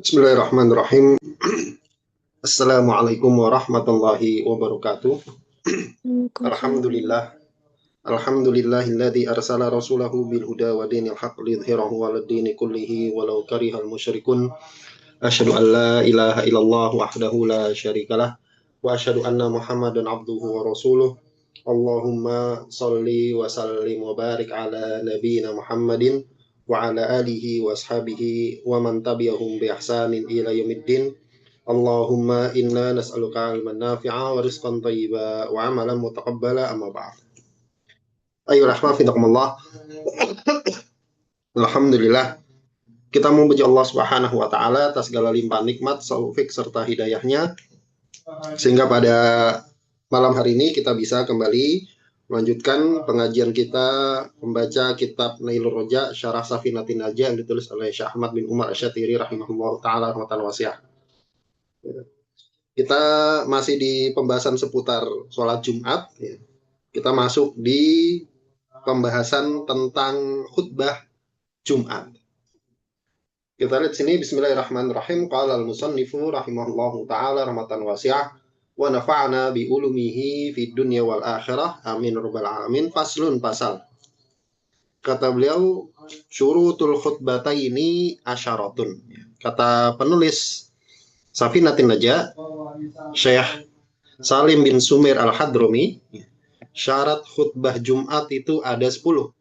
Bismillahirrahmanirrahim. Assalamualaikum warahmatullahi wabarakatuh. Alhamdulillah. Alhamdulillahilladzi arsala rasulahu bil huda wa dinil haqq lidhhirahu 'alad dini kullihi walau karihal musyrikun. Asyhadu an la ilaha illallah wahdahu la syarikalah wa asyhadu anna Muhammadan abduhu wa rasuluh. Allahumma shalli wa sallim wa barik ala nabiyyina Muhammadin wa ala alihi wa ashabihi wa man tabi'ahum bi ihsanin ila yaumiddin. Allahumma inna nas'aluka ilman nafi'a wa rizqan thayyiba wa amalan mutaqabbala, amma ba'd. Ayo rahmatullahi. Alhamdulillah, kita memuji Allah Subhanahu wa taala atas segala limpahan nikmat, taufik serta hidayahnya, sehingga pada malam hari ini kita bisa kembali melanjutkan pengajian kita membaca kitab Nailur Roja Syarah Safinatin Najah yang ditulis oleh Syekh Ahmad bin Umar Asy-Syatiri rahimahullah taala rahmatan wasi'ah. Kita masih di pembahasan seputar sholat Jumat. Kita masuk di pembahasan tentang khutbah Jumat. Kita lihat sini, bismillahirrahmanirrahim. Qala al-musannifu rahimahullahu taala rahmatan wasi'ah wa nafa'na bi ulumihi fid dunya wal akhirah, amin rabbal alamin. Faslun, pasal. Kata beliau, syurutul khutbataini asyaratun. Kata penulis Safinatin Najah, Syekh Salim bin Sumair Al-Hadrami, syarat khutbah Jumat itu ada 10.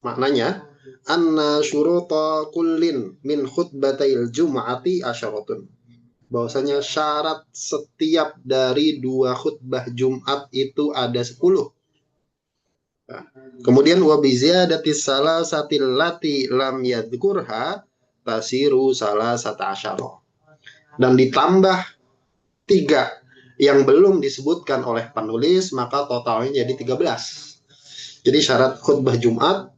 Maknanya anna syuruta kullin min khutbatail jum'ati asyaratun. Bahwasanya syarat setiap dari 2 khutbah Jumat itu ada 10. Nah, kemudian wa bi ziyadatis salasatil lati lam yadhkurha tasiru salasata asyara. Dan ditambah 3 yang belum disebutkan oleh penulis, maka totalnya jadi 13. Jadi syarat khutbah Jumat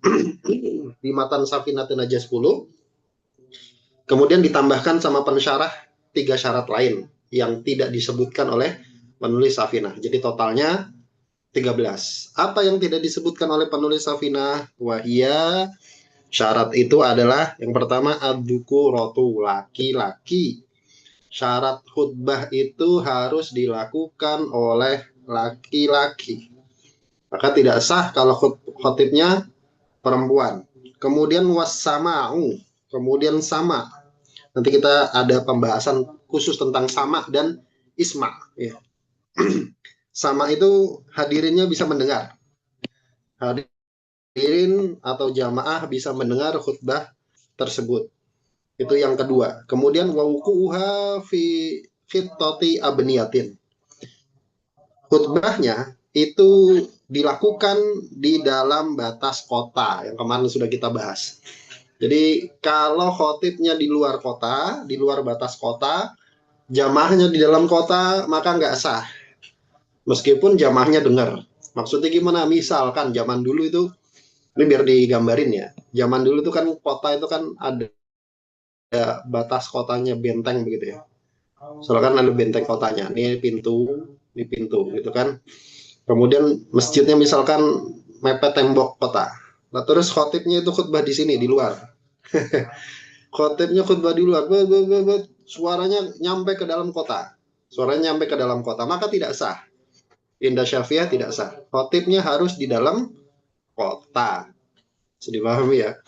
di matan Safinatin Najah 10. Kemudian ditambahkan sama pensyarah 3 syarat lain yang tidak disebutkan oleh penulis Safinah. Jadi totalnya 13. Apa yang tidak disebutkan oleh penulis Safinah? Wahia, syarat itu adalah yang pertama ad-dzukuratu, laki-laki. Syarat khutbah itu harus dilakukan oleh laki-laki. Maka tidak sah kalau khotibnya perempuan. Kemudian wassama'u, kemudian sama. Nanti kita ada pembahasan khusus tentang sama dan isma. Ya. Sama itu hadirinnya bisa mendengar. Hadirin atau jamaah bisa mendengar khutbah tersebut. Itu yang kedua. Kemudian wawukuha fi fittati abniyatin. Khutbahnya itu dilakukan di dalam batas kota yang kemarin sudah kita bahas. Jadi kalau khotibnya di luar kota, di luar batas kota, jamaahnya di dalam kota, maka nggak sah. Meskipun jamaahnya dengar. Maksudnya gimana? Misalkan zaman dulu itu, ini biar digambarin ya. Zaman dulu itu kan kota itu kan ada batas kotanya, benteng begitu ya. Soalnya kan ada benteng kotanya. Ini pintu gitu kan. Kemudian masjidnya misalkan mepet tembok kota. Nah, terus khotibnya itu khutbah di sini, di luar. Khotibnya khutbah di luar, suaranya nyampe ke dalam kota. Maka tidak sah. Indah Syafi'iyah tidak sah. Khotibnya harus di dalam kota. Sudah paham ya?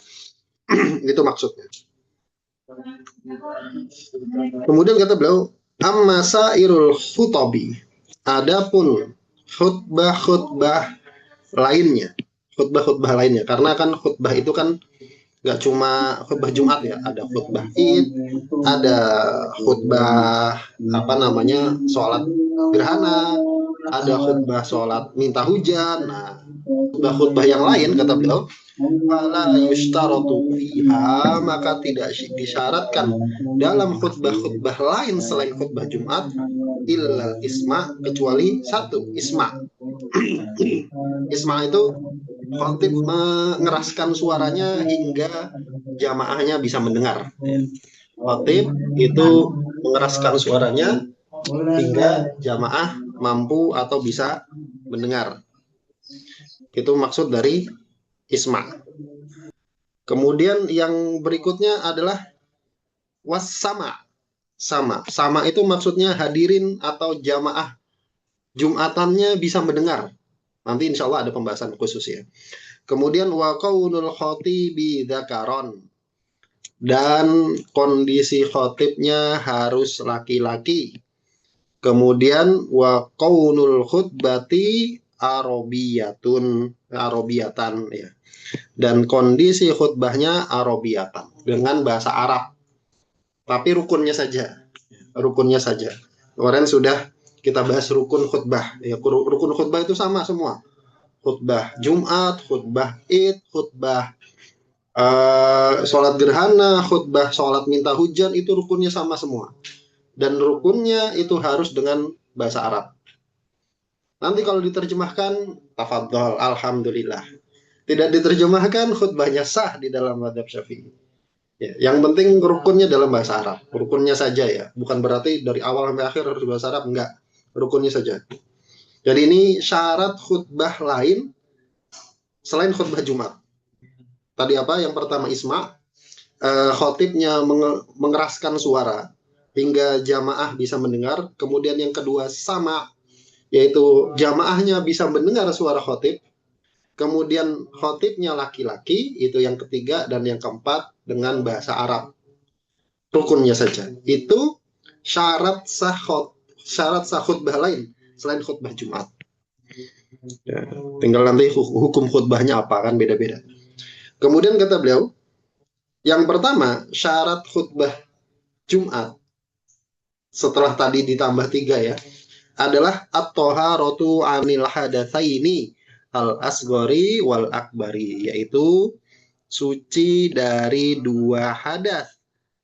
Itu maksudnya. Kemudian kata beliau, amma sairul khutabi. Adapun khutbah lainnya, karena kan khutbah itu kan nggak cuma khutbah Jumat ya, ada khutbah Id, ada khutbah sholat gerhana, ada khutbah sholat minta hujan. Nah, khutbah yang lain kata beliau, fala yushtaratu fiha, maka tidak disyaratkan dalam khutbah lain selain khutbah Jumat illal isma, kecuali 1 isma. Isma itu khotib mengeraskan suaranya hingga jamaahnya bisa mendengar. Khotib itu mengeraskan suaranya hingga jamaah mampu atau bisa mendengar. Itu maksud dari isma. Kemudian yang berikutnya adalah wassama. Sama itu maksudnya hadirin atau jamaah Jumatannya bisa mendengar. Nanti insya Allah ada pembahasan khusus ya. Kemudian wa qaulul khatibi dzakaron, dan kondisi khotibnya harus laki-laki. Kemudian wa qaulul khutbati arobiyatan ya. Dan kondisi khutbahnya arobiyatan dengan bahasa Arab. Tapi rukunnya saja. Rukunnya saja. Kemarin sudah kita bahas rukun khutbah. Ya, rukun khutbah itu sama semua. Khutbah Jumat, khutbah Id, khutbah sholat gerhana, khutbah sholat minta hujan, itu rukunnya sama semua. Dan rukunnya itu harus dengan bahasa Arab. Nanti kalau diterjemahkan, tafadhol, alhamdulillah. Tidak diterjemahkan, khutbahnya sah di dalam madhab Syafi'i. Ya, yang penting rukunnya dalam bahasa Arab. Rukunnya saja ya. Bukan berarti dari awal sampai akhir harus bahasa Arab. Enggak. Rukunnya saja. Jadi ini syarat khutbah lain selain khutbah Jumat. Tadi apa? Yang pertama isma. Khotibnya mengeraskan suara hingga jamaah bisa mendengar. Kemudian yang kedua sama. Yaitu jamaahnya bisa mendengar suara khotib. Kemudian khotibnya laki-laki, itu yang ketiga, dan yang keempat dengan bahasa Arab. Rukunnya saja. Itu syarat sah khutbah lain selain khutbah Jumat. Ya, tinggal nanti hukum khutbahnya apa kan beda-beda. Kemudian kata beliau, yang pertama syarat khutbah Jumat setelah tadi ditambah 3 ya, adalah at-thaharatu 'anil hadatsaini al-asghari wal akbari, yaitu suci dari 2 hadas,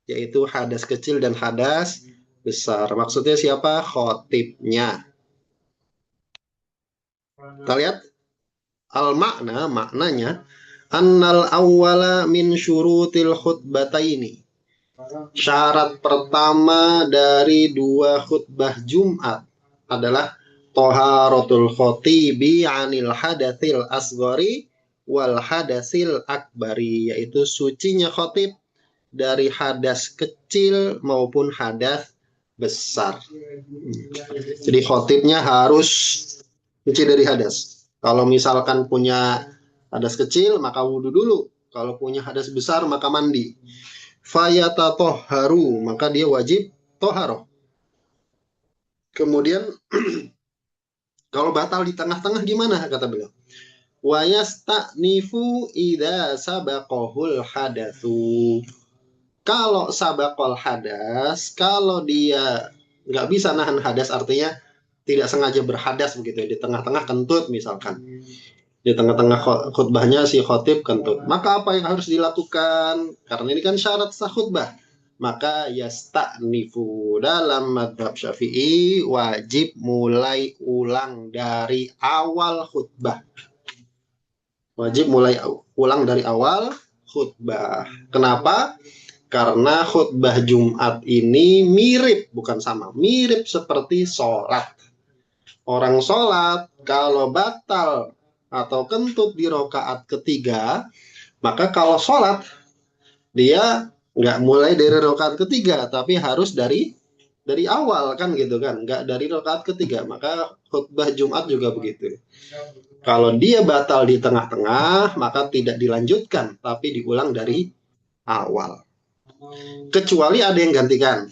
yaitu hadas kecil dan hadas besar. Maksudnya siapa? Khotibnya. Kita lihat maknanya annal awwala min syurutil khutbataini. Syarat pertama dari 2 khutbah Jumat adalah toharatul khotibi anil hadatsil asghari wal hadasil akbari, yaitu sucinya khotib dari hadas kecil maupun hadas besar. Jadi khotibnya harus suci dari hadas. Kalau misalkan punya hadas kecil maka wudhu dulu. Kalau punya hadas besar maka mandi. Fayatatoharu, maka dia wajib toharoh. Kemudian kalau batal di tengah-tengah gimana kata beliau? Wa yasta'nifu idza sabaqahul hadatsu. Kalau sabaqal hadas, kalau dia nggak bisa nahan hadas, artinya tidak sengaja berhadas begitu ya, di tengah-tengah kentut misalkan. Di tengah-tengah khutbahnya si khotib kentut. Maka apa yang harus dilakukan? Karena ini kan syarat sah khutbah. Maka yasta'nifu, dalam madhab Syafi'i wajib mulai ulang dari awal khutbah. Wajib mulai ulang dari awal khutbah. Kenapa? Karena khutbah Jumat ini mirip, bukan sama, mirip seperti sholat. Orang sholat kalau batal atau kentut di rokaat ketiga, maka kalau sholat dia nggak mulai dari rokaat ketiga, tapi harus dari awal kan gitu kan, nggak dari rokaat ketiga. Maka khutbah Jumat juga begitu. Kalau dia batal di tengah-tengah, maka tidak dilanjutkan, tapi diulang dari awal. Kecuali ada yang gantikan.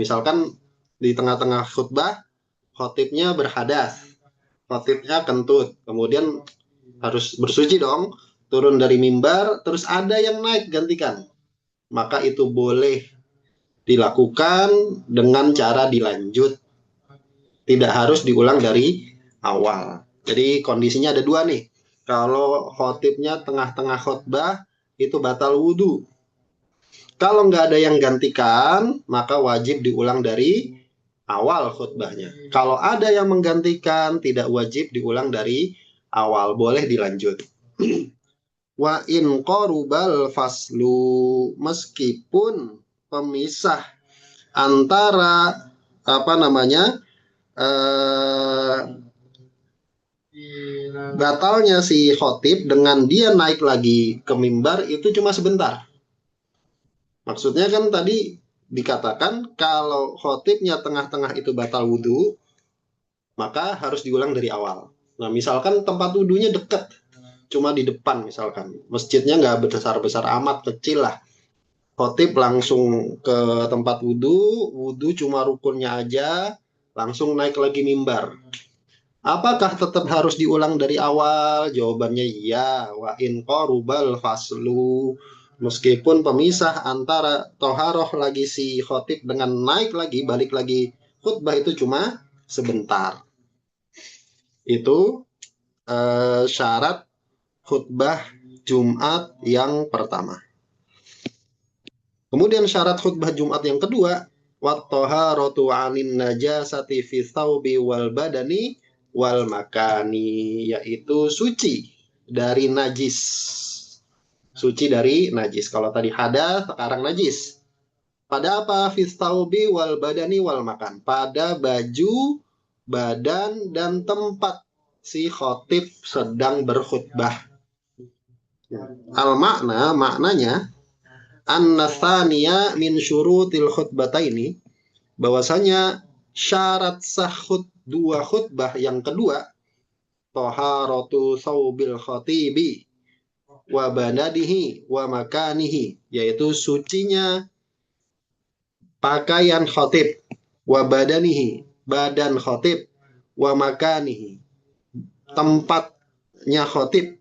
Misalkan di tengah-tengah khutbah, khotibnya berhadas, khotibnya kentut, kemudian harus bersuci dong, turun dari mimbar, terus ada yang naik gantikan, maka itu boleh dilakukan dengan cara dilanjut, tidak harus diulang dari awal. Jadi kondisinya ada 2 nih. Kalau khotibnya tengah-tengah khutbah itu batal wudhu. Kalau nggak ada yang gantikan, maka wajib diulang dari awal khutbahnya. Kalau ada yang menggantikan, tidak wajib diulang dari awal, boleh dilanjut. Wa in qarubal faslu, meskipun pemisah antara batalnya si khotib dengan dia naik lagi ke mimbar itu cuma sebentar. Maksudnya kan tadi dikatakan kalau khotibnya tengah-tengah itu batal wudhu, maka harus diulang dari awal. Nah, misalkan tempat wudhunya dekat, cuma di depan misalkan. Masjidnya nggak besar-besar amat, kecil lah. Khotib langsung ke tempat wudhu, wudhu cuma rukunnya aja, langsung naik lagi mimbar. Apakah tetap harus diulang dari awal? Jawabannya iya. Wa in qarubal faslu. Meskipun pemisah antara toharoh lagi si khotib dengan naik lagi, balik lagi khutbah itu cuma sebentar. Itu syarat khutbah Jumat yang pertama. Kemudian syarat khutbah Jumat yang kedua, wat toharotu anin najasati fi thawbi wal badani wal makani, yaitu suci dari najis. Suci dari najis. Kalau tadi hadas, sekarang najis. Pada apa? Fistaubi wal badani wal makan. Pada baju, badan, dan tempat si khotib sedang berkhutbah. Al-makna, maknanya, an-nathaniya min syurutil khutbataini, bahwasanya syarat sah dua khutbah yang kedua, toharatu thawbil khatibi wa banadihi wa makanihi, yaitu sucinya pakaian khotib, wa badanihi, badan khotib, wa makanihi, tempatnya khotib,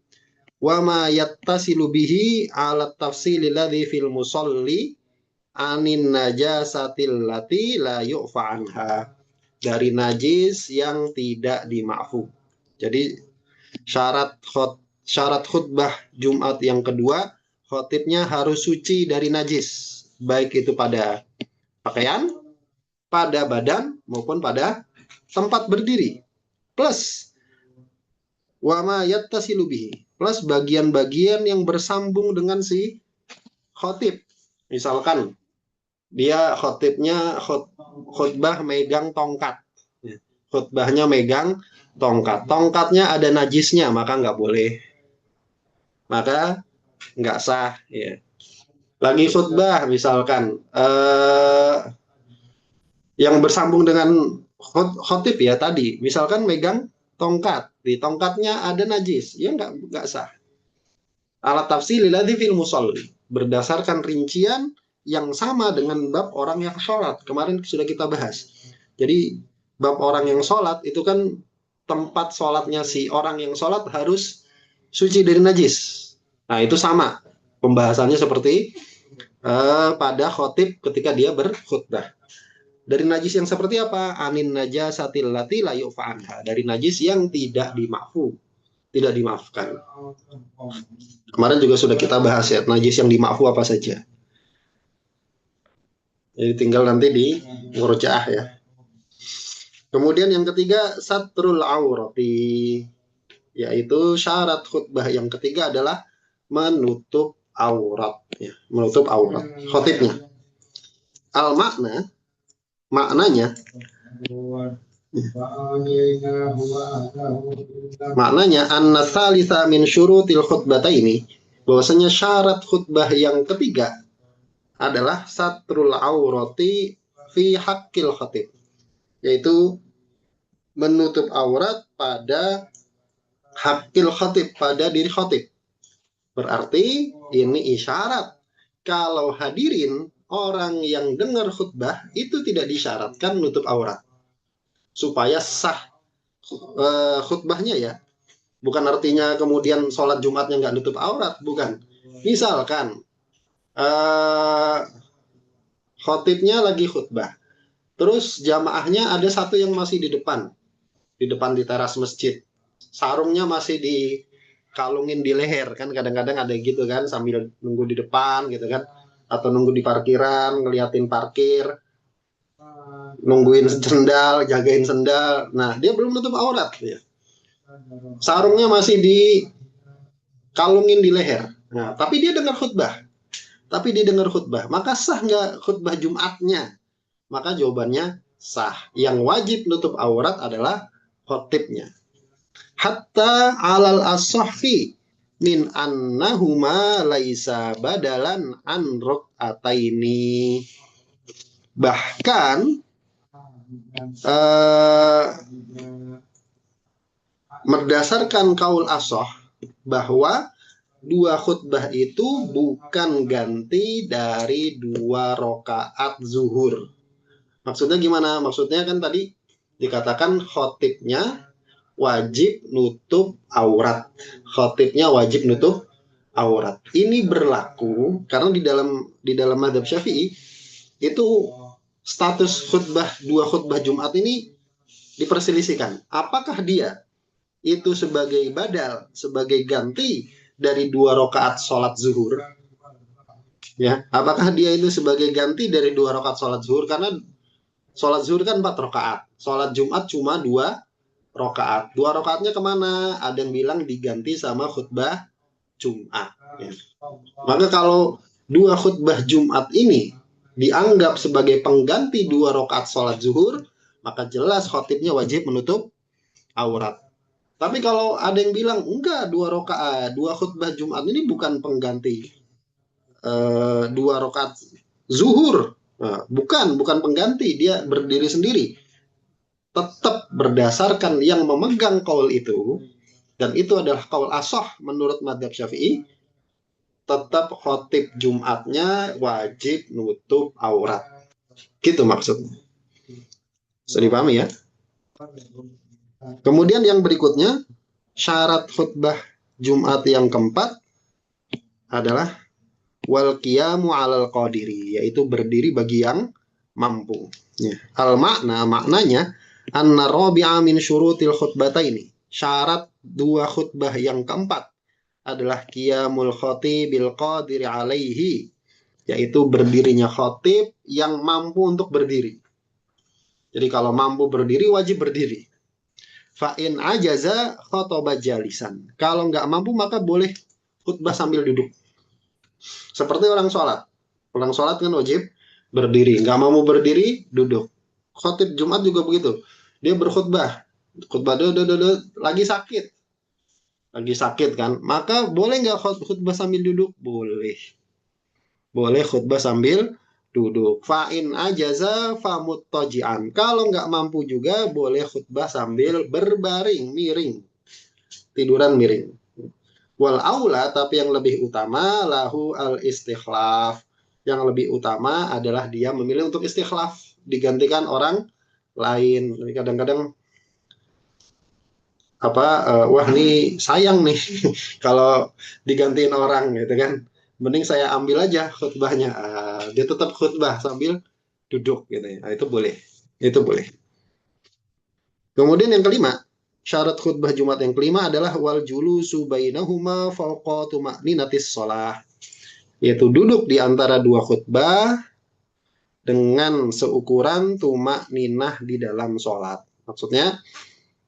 wa ma yattasilu bihi ala tafsilil ladzi fil musalli anin najasatil lati la yu'fa anha, dari najis yang tidak dimaafkan. Jadi syarat khutbah Jumat yang kedua, khotibnya harus suci dari najis, baik itu pada pakaian, pada badan, maupun pada tempat berdiri. Plus wama yattasilu bihi, plus bagian-bagian yang bersambung dengan si khotib. Misalkan dia khotibnya khutbah megang tongkat, khutbahnya megang tongkat, tongkatnya ada najisnya, maka nggak boleh, maka nggak sah. Ya. Lagi khutbah misalkan yang bersambung dengan khotib ya tadi, misalkan megang tongkat, di tongkatnya ada najis, ya nggak sah. Alat tafsilil ladzi fil musalli, berdasarkan rincian yang sama dengan bab orang yang sholat. Kemarin sudah kita bahas. Jadi bab orang yang sholat itu kan tempat sholatnya si orang yang sholat harus suci dari najis. Nah itu sama pembahasannya seperti pada khotib ketika dia berkhutbah. Dari najis yang seperti apa? Anin najasatil lati la yu'fa anha, dari najis yang tidak dimaafkan. Kemarin juga sudah kita bahas ya, najis yang dimaafkan apa saja. Jadi tinggal nanti di murojaah ya. Kemudian yang ketiga, satrul aurati, yaitu syarat khutbah yang ketiga adalah menutup aurat, ya, menutup aurat khotibnya. Al maknanya anna salisa min syurutil khutbataini, bahwasanya syarat khutbah yang ketiga adalah satrul aurati fi haqqil khatib, yaitu menutup aurat pada haqqil khatib, pada diri khatib. Berarti ini isyarat kalau hadirin orang yang dengar khutbah itu tidak disyaratkan menutup aurat supaya sah khutbahnya ya. Bukan artinya kemudian sholat Jumatnya nggak nutup aurat, bukan. Misalkan khotibnya lagi khutbah, terus jamaahnya ada satu yang masih di depan di teras masjid, sarungnya masih dikalungin di leher, kan kadang-kadang ada gitu kan, sambil nunggu di depan gitu kan, atau nunggu di parkiran, ngeliatin parkir, nungguin sendal, jagain sendal. Nah dia belum nutup aurat ya, sarungnya masih dikalungin di leher. Nah tapi dia dengar khutbah, maka sah nggak khutbah Jumatnya? Maka jawabannya sah. Yang wajib nutup aurat adalah khotibnya. hatta alal as-sahhi min annahuma laisa badalan an rok'ataini. Bahkan berdasarkan kaul as-sahh bahwa dua khutbah itu bukan ganti dari 2 rakaat zuhur. Maksudnya gimana? Maksudnya kan tadi dikatakan khotibnya wajib nutup aurat. Khotibnya wajib nutup aurat. Ini berlaku karena di dalam mazhab Syafi'i itu status dua khutbah Jumat ini diperselisihkan. Apakah dia itu sebagai badal, sebagai ganti dari 2 rakaat sholat zuhur? Ya, apakah dia itu sebagai ganti dari 2 rakaat sholat zuhur? Karena sholat zuhur kan 4 rakaat, sholat Jumat cuma 2 rakaat. 2 rakaatnya kemana? Ada yang bilang diganti sama khutbah Jumat. Ya. Maka kalau 2 khutbah Jumat ini dianggap sebagai pengganti 2 rakaat sholat zuhur, maka jelas khotibnya wajib menutup aurat. Tapi kalau ada yang bilang enggak, 2 khutbah Jumat ini bukan pengganti 2 rakaat zuhur, nah, bukan pengganti, dia berdiri sendiri. Tetap berdasarkan yang memegang kaul itu, dan itu adalah kaul as-sahh menurut mazhab Syafi'i, tetap khotib Jumatnya wajib nutup aurat. Gitu maksudnya. Bisa dipahami ya? Kemudian yang berikutnya, syarat khutbah Jumat yang keempat adalah wal qiyamu 'alal qadiri, yaitu berdiri bagi yang mampu. Ya. Al maknanya anna rabi'a min syurutil khutbataini. Syarat 2 khutbah yang keempat adalah qiyamul khatibil qadiri 'alaihi, yaitu berdirinya khatib yang mampu untuk berdiri. Jadi kalau mampu berdiri wajib berdiri. Fa'in ajaza khotoba jalisan. Kalau nggak mampu maka boleh khutbah sambil duduk. Seperti orang sholat. Orang sholat kan wajib berdiri. Nggak mampu berdiri, duduk. Khotib Jumat juga begitu. Dia berkhutbah. Khutbah lagi sakit. Lagi sakit kan. Maka boleh nggak khutbah sambil duduk? Boleh. Boleh khutbah sambil duduk. Fa'in ajaza famuttaji'an. Kalau nggak mampu juga boleh khutbah sambil berbaring, miring. Tiduran miring. Wal aula, tapi yang lebih utama lahu al istikhlaf. Yang lebih utama adalah dia memilih untuk istikhlaf, digantikan orang lain. Kadang-kadang wah nih sayang nih kalau digantiin orang gitu kan. Mending saya ambil aja khutbahnya. Dia tetap khutbah sambil duduk gitu ya. Itu boleh. Itu boleh. Kemudian yang kelima, syarat khutbah Jumat yang kelima adalah wal julusu bainahuma fawqa tuma'ninatis shalah. Yaitu duduk di antara 2 khutbah dengan seukuran tuma'ninah di dalam sholat. Maksudnya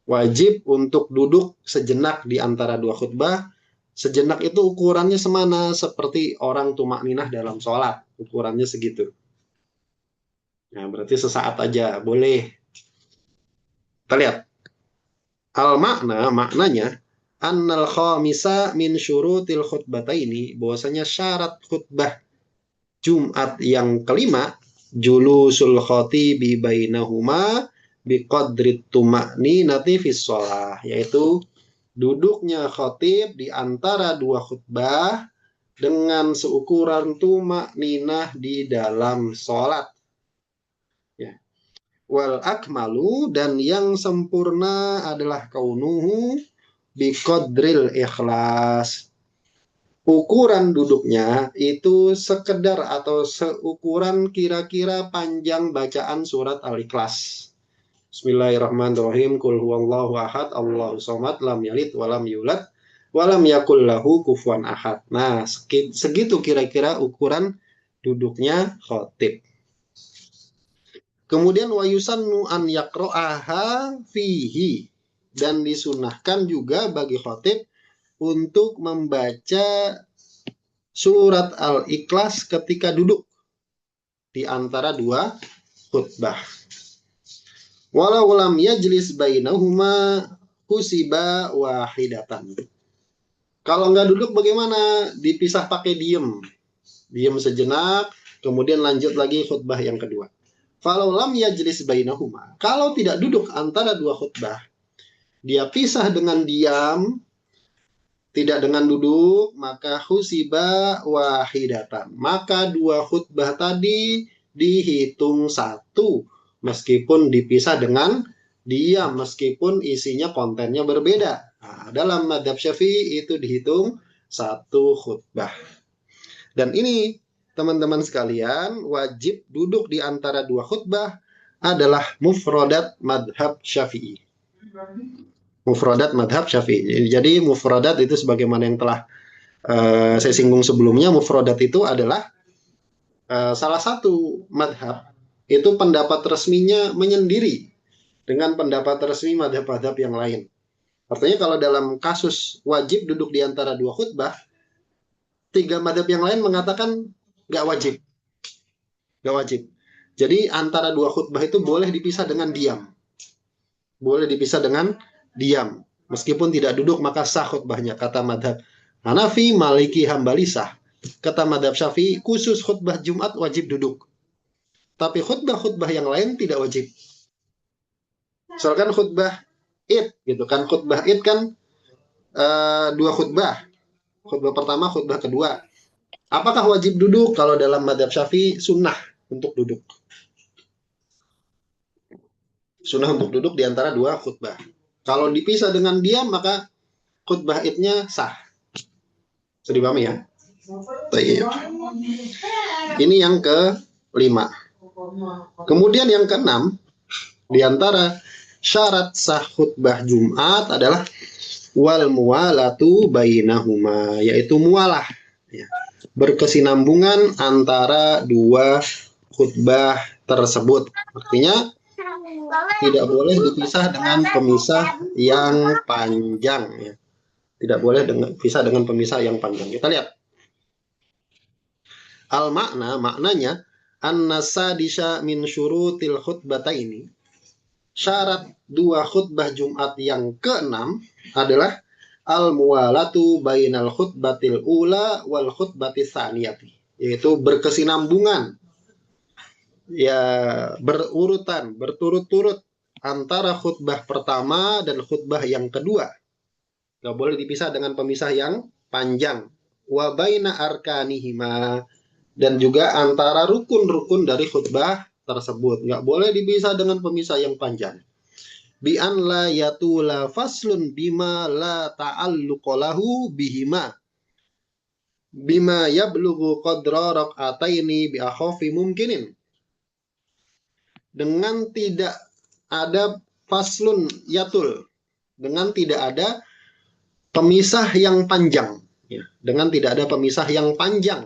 wajib untuk duduk sejenak di antara 2 khutbah. Sejenak itu ukurannya semana seperti orang tumakninah dalam sholat, ukurannya segitu. Nah, berarti sesaat aja boleh. Kita lihat. Maknanya annal khamisa min syurutil khutbataini, bahwasanya syarat khutbah Jumat yang kelima julusul khatibi bainahuma biqadri tuma'ninati fis shalah, yaitu duduknya khatib di antara 2 khutbah dengan seukuran tuma'ninah di dalam sholat. Ya. Wal akmalu, dan yang sempurna adalah kaunuhu biqadril ikhlas. Ukuran duduknya itu sekedar atau seukuran kira-kira panjang bacaan surat Al-Ikhlas. Bismillahirrahmanirrahim. Qul huwallahu ahad, Allahu somad, lam yalid walam yulad walam yakul lahu kufuwan ahad. Nah, segitu kira-kira ukuran duduknya khatib. Kemudian wa yusannu an yaqra'aha fihi, dan disunahkan juga bagi khatib untuk membaca surat Al-Ikhlas ketika duduk di antara 2 khutbah. Walau lam yajlis bainahuma husiba wahidatan. Kalau nggak duduk bagaimana? Dipisah pakai diem. Diem sejenak, kemudian lanjut lagi khutbah yang kedua. Falau lam yajlis bainahuma. Kalau tidak duduk antara dua khutbah, dia pisah dengan diam, tidak dengan duduk, maka husiba wahidatan. Maka dua khutbah tadi dihitung satu, meskipun dipisah dengan diam, meskipun isinya kontennya berbeda. Nah, dalam madhab Syafi'i itu dihitung satu khutbah. Dan ini teman-teman sekalian, wajib duduk di antara dua khutbah adalah mufradat madhab Syafi'i. Mufradat madhab Syafi'i. Jadi mufradat itu sebagaimana yang telah saya singgung sebelumnya, mufradat itu adalah salah satu madhab, itu pendapat resminya menyendiri dengan pendapat resmi madhab-madhab yang lain. Artinya kalau dalam kasus wajib duduk di antara dua khutbah, tiga madhab yang lain mengatakan nggak wajib. Nggak wajib. Jadi antara dua khutbah itu boleh dipisah dengan diam. Boleh dipisah dengan diam. Meskipun tidak duduk maka sah khutbahnya, kata madhab Hanafi, Maliki, Hambali sah. Kata madhab Syafi'i, khusus khutbah Jumat wajib duduk. Tapi khutbah-khutbah yang lain tidak wajib. Misalkan khutbah Id, gitu kan. Khutbah Id kan dua khutbah. Khutbah pertama, khutbah kedua. Apakah wajib duduk? Kalau dalam madhab Syafi'i, sunnah untuk duduk. Sunnah untuk duduk di antara dua khutbah. Kalau dipisah dengan diam, maka khutbah Id-nya sah. Sudah dipahami ya? Baik. Ini yang ke-5. Kemudian yang ke-6, di antara syarat sah khutbah Jumat adalah wal muwalatu bainahuma, yaitu muwalah, ya, berkesinambungan antara dua khutbah tersebut. Artinya tidak boleh dipisah dengan pemisah yang panjang, ya. Tidak boleh dipisah dengan pemisah yang panjang. Kita lihat. Al-makna, maknanya an-nasadisha min syurutil khutbataini. Syarat dua khutbah Jumat yang ke-6 adalah al-muwalatu bainal khutbatil ula wal khutbatis tsaniyati, yaitu berkesinambungan, ya, berurutan, berturut-turut antara khutbah pertama dan khutbah yang kedua. Gak boleh dipisah dengan pemisah yang panjang. Wa baina arkanihima, dan juga antara rukun-rukun dari khutbah tersebut. Gak boleh dipisah dengan pemisah yang panjang. Bi an la yatula faslun bima la ta'alluqalahu bihima. Bima yablughu qadra rak'ataini bi akhafi mumkinin. Dengan tidak ada faslun yatul. Dengan tidak ada pemisah yang panjang, ya. Dengan tidak ada pemisah yang panjang.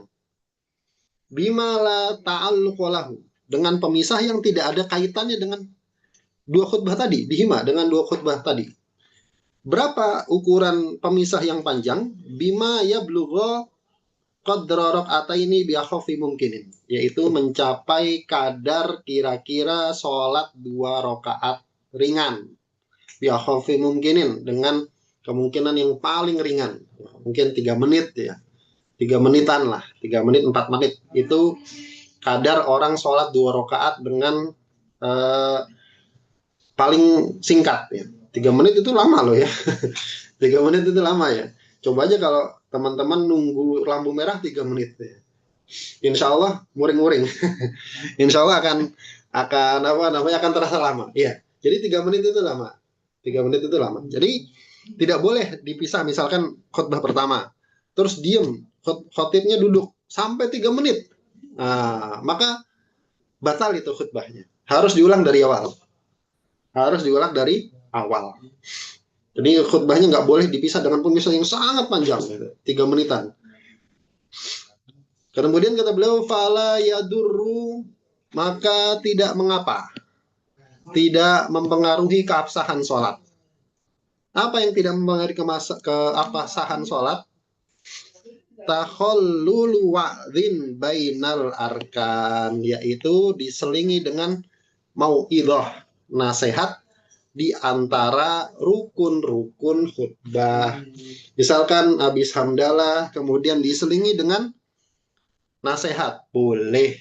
Bima la ta'alluqalahu, dengan pemisah yang tidak ada kaitannya dengan dua khutbah tadi, bihima, dengan dua khutbah tadi. Berapa ukuran pemisah yang panjang? Bima yablugha qadra rak'ataini bi akhafi mumkinin, yaitu mencapai kadar kira-kira sholat 2 rakaat ringan. Bi akhafi mumkinin, dengan kemungkinan yang paling ringan, mungkin 3 menit, ya, 3 menitan lah, 3 menit, 4 menit, itu kadar orang sholat 2 rakaat dengan paling singkat, ya. 3 menit itu lama loh, ya. 3 menit itu lama, ya. Coba aja kalau teman-teman nunggu lampu merah 3 menit, ya. Insya Allah muring-muring. Insya Allah akan terasa lama, ya. Jadi 3 menit itu lama. 3 menit itu lama. Jadi tidak boleh dipisah, misalkan khutbah pertama, terus diem, khotibnya duduk sampai 3 menit. Nah, maka batal itu khutbahnya. Harus diulang dari awal. Harus diulang dari awal. Jadi khutbahnya nggak boleh dipisah dengan pemisah yang sangat panjang, 3 menitan. Kemudian kata beliau, fala yadurru, maka tidak mengapa, tidak mempengaruhi keabsahan sholat. Apa yang tidak mempengaruhi keabsahan sholat? Takhallulu wa'dhin bainal arkan, yaitu diselingi dengan mau'idhah, nasihat di antara rukun-rukun khutbah. Misalkan habis hamdalah kemudian diselingi dengan nasihat, boleh.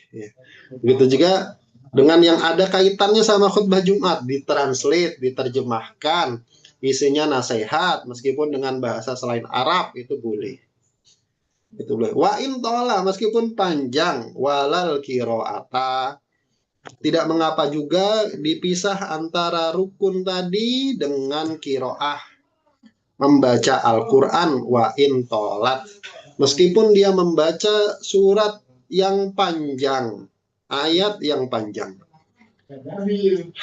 Begitu juga dengan yang ada kaitannya sama khutbah Jumat, ditranslate, diterjemahkan, isinya nasihat meskipun dengan bahasa selain Arab, itu boleh. Itu boleh. Wa in tola, meskipun panjang, walal kiroata, tidak mengapa juga dipisah antara rukun tadi dengan kiroah, membaca Al-Quran. Wa in tolat, meskipun dia membaca surat yang panjang, ayat yang panjang.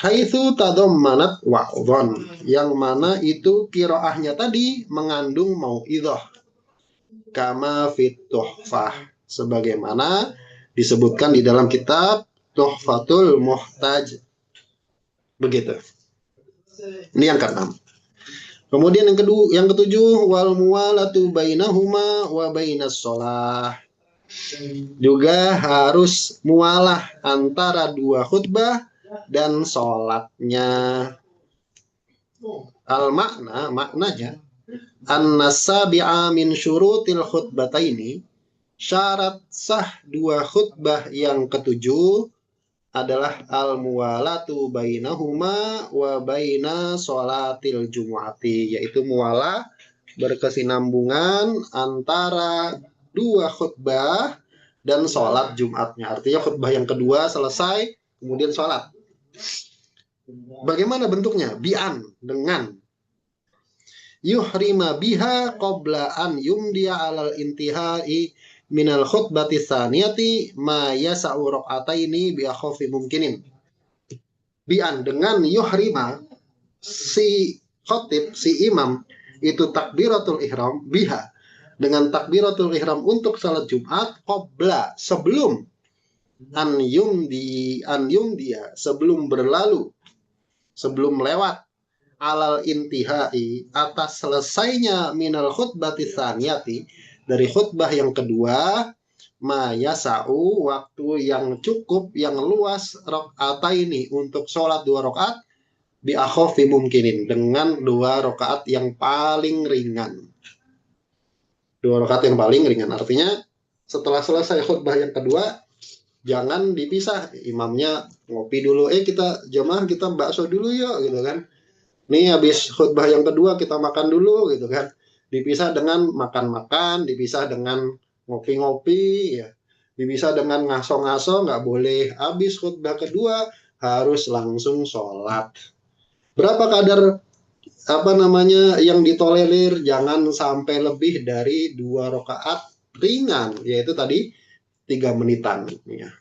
Haitsu tadammanat wa'dhan, yang mana itu kiroahnya tadi mengandung mau'idhah, kama fit tuhfah, sebagaimana disebutkan di dalam kitab Tuhfatul Muhtaj. Begitu. Ini yang keenam. Kemudian yang ketujuh, wal muwalatu bainahuma wa bainas shalah. Juga harus mualah antara dua khutbah dan sholatnya. Maknanya an-nasabi'a min syurutil khutbataini, syarat sah dua khutbah yang ketujuh adalah al-muwalatu bainahuma wa baina sholatil jumu'ati, yaitu muwalah, berkesinambungan antara dua khutbah dan sholat Jumatnya. Artinya khutbah yang kedua selesai, kemudian sholat. Bagaimana bentuknya? Bi'an, dengan yuhrima biha qabla an yumdiya alal intihai minal khutbati tsaniyati ma yasa'u raq'ataini bi akhafi mumkinin. Bi'an, dengan yuhrima, si khotib, si imam itu takbiratul ihram biha, dengan takbiratul ihram untuk salat Jumat, qabla, sebelum, an yumdiya, sebelum berlalu, sebelum lewat, alal intihai, atas selesainya, minal khutbati tsaniyati, dari khutbah yang kedua, ma yasa'u, waktu yang cukup, yang luas, rakaataini, untuk sholat 2 rakaat, bi akhafi mumkinin, dengan 2 rakaat yang paling ringan. 2 rakaat yang paling ringan, artinya setelah selesai khutbah yang kedua, jangan dipisah, imamnya ngopi dulu, kita jamaah, kita bakso dulu yuk, gitu kan. Nih habis khutbah yang kedua kita makan dulu, gitu kan. Dipisah dengan makan-makan, dipisah dengan ngopi-ngopi, ya. Dipisah dengan ngaso-ngaso, nggak boleh. Habis khutbah kedua harus langsung sholat. Berapa kadar yang ditolerir? Jangan sampai lebih dari 2 rakaat ringan, yaitu tadi 3 menitan. Ya.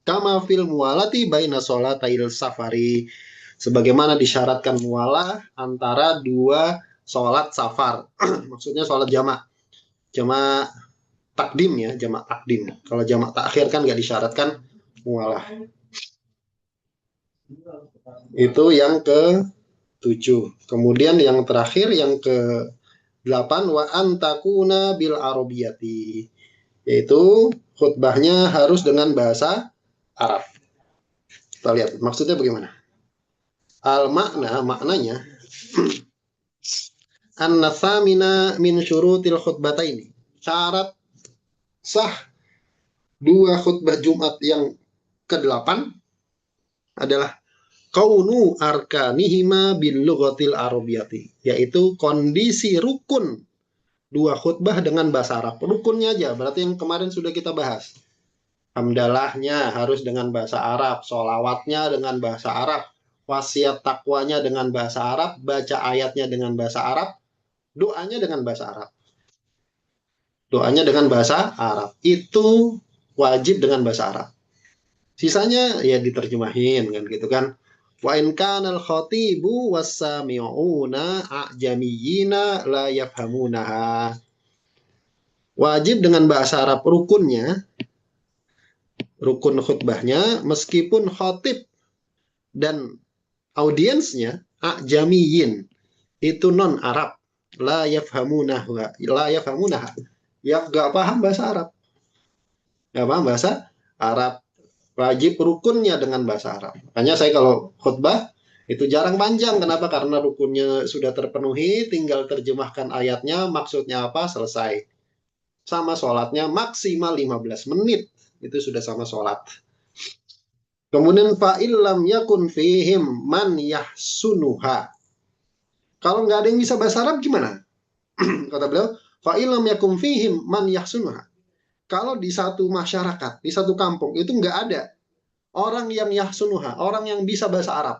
Kama fil muwalati baina sholatail safari, sebagaimana disyaratkan mualah antara 2 sholat safar. Maksudnya sholat jamak takdim, ya, jamak takdim. Kalau jamak takhir kan nggak disyaratkan mualah. Itu yang ke-7. Kemudian yang terakhir, yang ke-8, wa antakuna bil arabiyati, yaitu khutbahnya harus dengan bahasa Arab. Kita lihat maksudnya bagaimana. Maknanya an-nasamina min syurutil khutbataini, syarat sah 2 khutbah Jumat yang ke-8 adalah kaunu arkanihima bil lughatil arabiyati, yaitu kondisi rukun 2 khutbah dengan bahasa Arab. Rukunnya aja, berarti yang kemarin sudah kita bahas. Hamdalahnya harus dengan bahasa Arab, sholawatnya dengan bahasa Arab, wasiat takwanya dengan bahasa Arab, baca ayatnya dengan bahasa Arab, doanya dengan bahasa Arab. Doanya dengan bahasa Arab. Itu wajib dengan bahasa Arab. Sisanya ya diterjemahin kan gitu kan. Wa in kanal khatibu was-sami'una a'jamiyina la yafhamunaha. Wajib dengan bahasa Arab rukunnya, rukun khutbahnya, meskipun khatib dan audiensnya a'jamiyin, itu non Arab, la yafhamunaha, ya nggak paham bahasa Arab, nggak paham bahasa Arab. Wajib rukunnya dengan bahasa Arab. Makanya saya kalau khutbah Itu jarang panjang. Kenapa? Karena rukunnya sudah terpenuhi, tinggal terjemahkan ayatnya, maksudnya apa, selesai. Sama sholatnya maksimal 15 menit. Itu sudah sama sholat. Kemudian fa'illam yakun fihim man yahsunuha. Kalau nggak ada yang bisa bahasa Arab gimana? Kata beliau, fa'illam yakun fihim man yahsunuha. Kalau di satu masyarakat, di satu kampung, itu nggak ada orang yang yahsunuha, orang yang bisa bahasa Arab.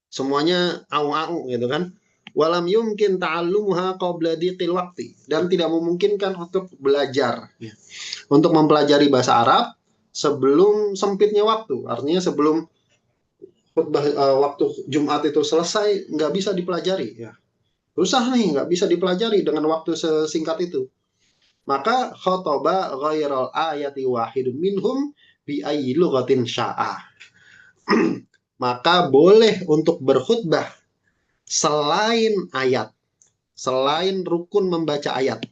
Semuanya au-au gitu kan. Walam yumkin ta'allumuha qabla diqil waktu. Dan tidak memungkinkan untuk belajar. Ya. Untuk mempelajari bahasa Arab sebelum sempitnya waktu. Artinya sebelum khutbah waktu Jumat itu selesai, nggak bisa dipelajari. Ya. Susah nih, nggak bisa dipelajari dengan waktu sesingkat itu. Maka khotoba ghairal ayati wahidun minhum bi ayyi lughatin sya'a. Maka boleh untuk berkhutbah selain ayat, selain rukun membaca ayat.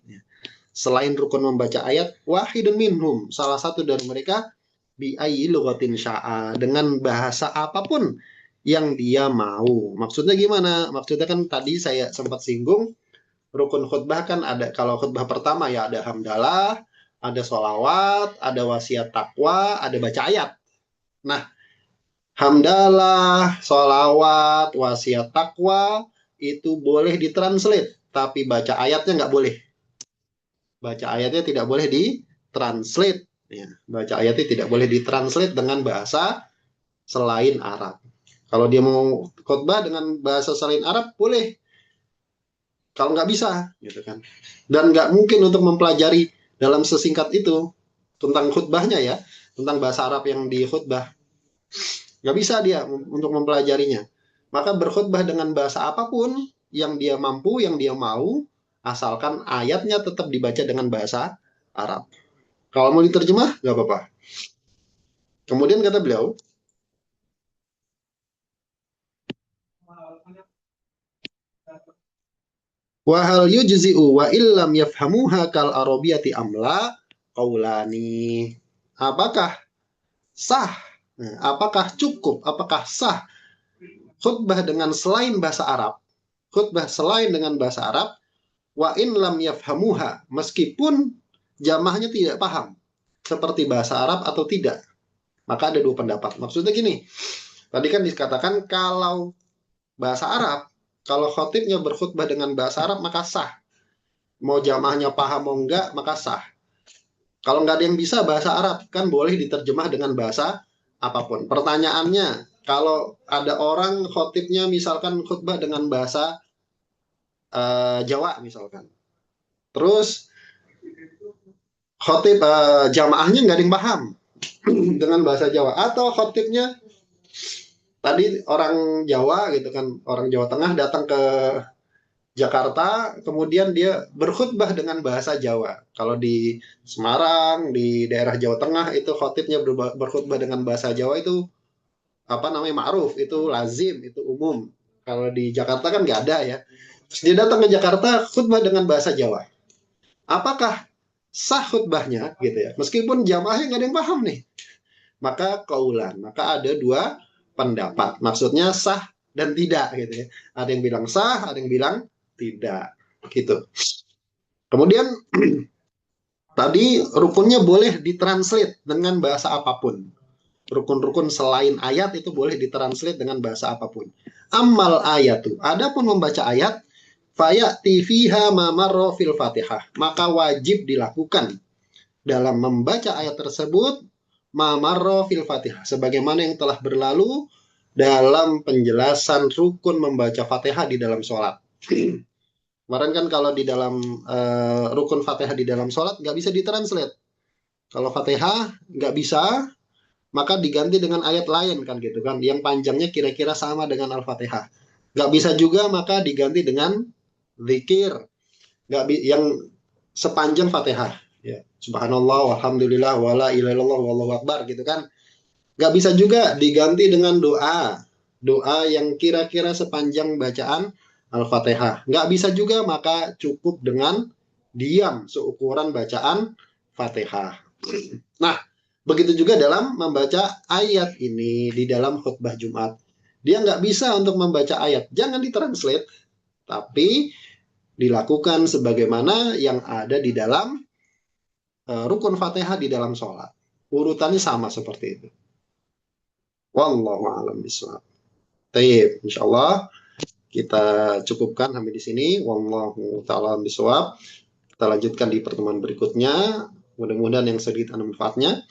Selain rukun membaca ayat, wahidun minhum, salah satu dari mereka, bi ayyi lughatin sya'a, dengan bahasa apapun yang dia mau. Maksudnya gimana? Maksudnya kan tadi saya sempat singgung, rukun khutbah kan ada, kalau khutbah pertama ya ada hamdalah, ada sholawat, ada wasiat takwa, ada baca ayat. Nah, hamdalah, sholawat, wasiat takwa itu boleh ditranslate, tapi baca ayatnya nggak boleh. Baca ayatnya tidak boleh ditranslate. Ya, baca ayatnya tidak boleh ditranslate dengan bahasa selain Arab. Kalau dia mau khutbah dengan bahasa selain Arab, boleh. Kalau nggak bisa, gitu kan. Dan nggak mungkin untuk mempelajari dalam sesingkat itu tentang khutbahnya ya, tentang bahasa Arab yang di khutbah. Nggak bisa dia untuk mempelajarinya. Maka berkhutbah dengan bahasa apapun yang dia mampu, yang dia mau, asalkan ayatnya tetap dibaca dengan bahasa Arab. Kalau mau diterjemah, nggak apa-apa. Kemudian kata beliau, wahal yujzi'u wa illam yafhamuha kal arabiyati amla qaulani. Apakah sah? Apakah cukup? Apakah sah khutbah dengan selain bahasa Arab? Khutbah selain dengan bahasa Arab, wa in lam yafhamuha, meskipun jamaahnya tidak paham seperti bahasa Arab atau tidak. Maka ada dua pendapat. Maksudnya gini, tadi kan dikatakan kalau bahasa Arab, kalau khotibnya berkhutbah dengan bahasa Arab maka sah. Mau jamaahnya paham mau enggak, maka sah. Kalau nggak ada yang bisa bahasa Arab, kan boleh diterjemah dengan bahasa apapun. Pertanyaannya, kalau ada orang khotibnya misalkan khutbah dengan bahasa Jawa misalkan. Terus khotib jamaahnya nggak ada yang paham dengan bahasa Jawa. Atau khotibnya tadi orang Jawa gitu kan, orang Jawa Tengah datang ke Jakarta, kemudian dia berkhutbah dengan bahasa Jawa. Kalau di Semarang, di daerah Jawa Tengah itu khotibnya berkhutbah dengan bahasa Jawa itu apa namanya ma'ruf, itu lazim, itu umum. Kalau di Jakarta kan nggak ada ya. Terus dia datang ke Jakarta khutbah dengan bahasa Jawa. Apakah sah khutbahnya gitu ya? Meskipun jamaahnya nggak ada yang paham nih. Maka kaulan, maka ada dua pendapat. Maksudnya sah dan tidak gitu ya. Ada yang bilang sah, ada yang bilang tidak gitu. Kemudian tadi rukunnya boleh ditranslate dengan bahasa apapun. Rukun-rukun selain ayat itu boleh ditranslate dengan bahasa apapun. Amal ayatu, adapun membaca ayat, fayati fiha ma marra fil Fatihah, maka wajib dilakukan dalam membaca ayat tersebut ma marra fil Fatihah, sebagaimana yang telah berlalu dalam penjelasan rukun membaca Fatihah di dalam sholat. Kemarin kan kalau di dalam rukun Fatihah di dalam sholat nggak bisa ditranslate. Kalau Fatihah nggak bisa, maka diganti dengan ayat lain kan gitu kan, yang panjangnya kira-kira sama dengan Al-Fatihah. Nggak bisa juga, maka diganti dengan zikir yang sepanjang Fatihah. Ya, Subhanallah, Alhamdulillah, wala ilaha illallah, wallahu akbar gitu kan. Nggak bisa juga diganti dengan doa, doa yang kira-kira sepanjang bacaan Al-Fatihah. Nggak bisa juga, maka cukup dengan diam seukuran bacaan Fatihah. Nah, Begitu juga dalam membaca ayat ini di dalam khutbah Jumat. Dia nggak bisa untuk membaca ayat. Jangan ditranslate, tapi dilakukan sebagaimana yang ada di dalam rukun Fatihah di dalam sholat. Urutannya sama seperti itu. Wallahu a'lam bishawab. Taib, insyaallah kita cukupkan sampai di sini. Wallahu taala bishawab. Kita lanjutkan di pertemuan berikutnya. Mudah-mudahan yang sedikit ada manfaatnya.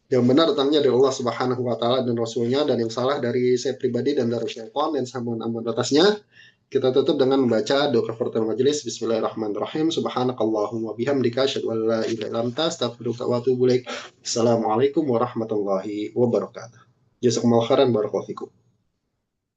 Yang benar datangnya dari Allah Subhanahu wa taala dan Rasulnya, dan yang salah dari saya pribadi dan dari syaitan dan ampun atasnya. Kita tutup dengan membaca doa kafaratul majelis. Bismillahirrahmanirrahim. Subhanakallahumma bihamdika asyhadu an la ilaha illa anta astaghfiruka wa atubu ilaik. Assalamualaikum warahmatullahi wabarakatuh. Jazakumullah khairan barakallahu fikum.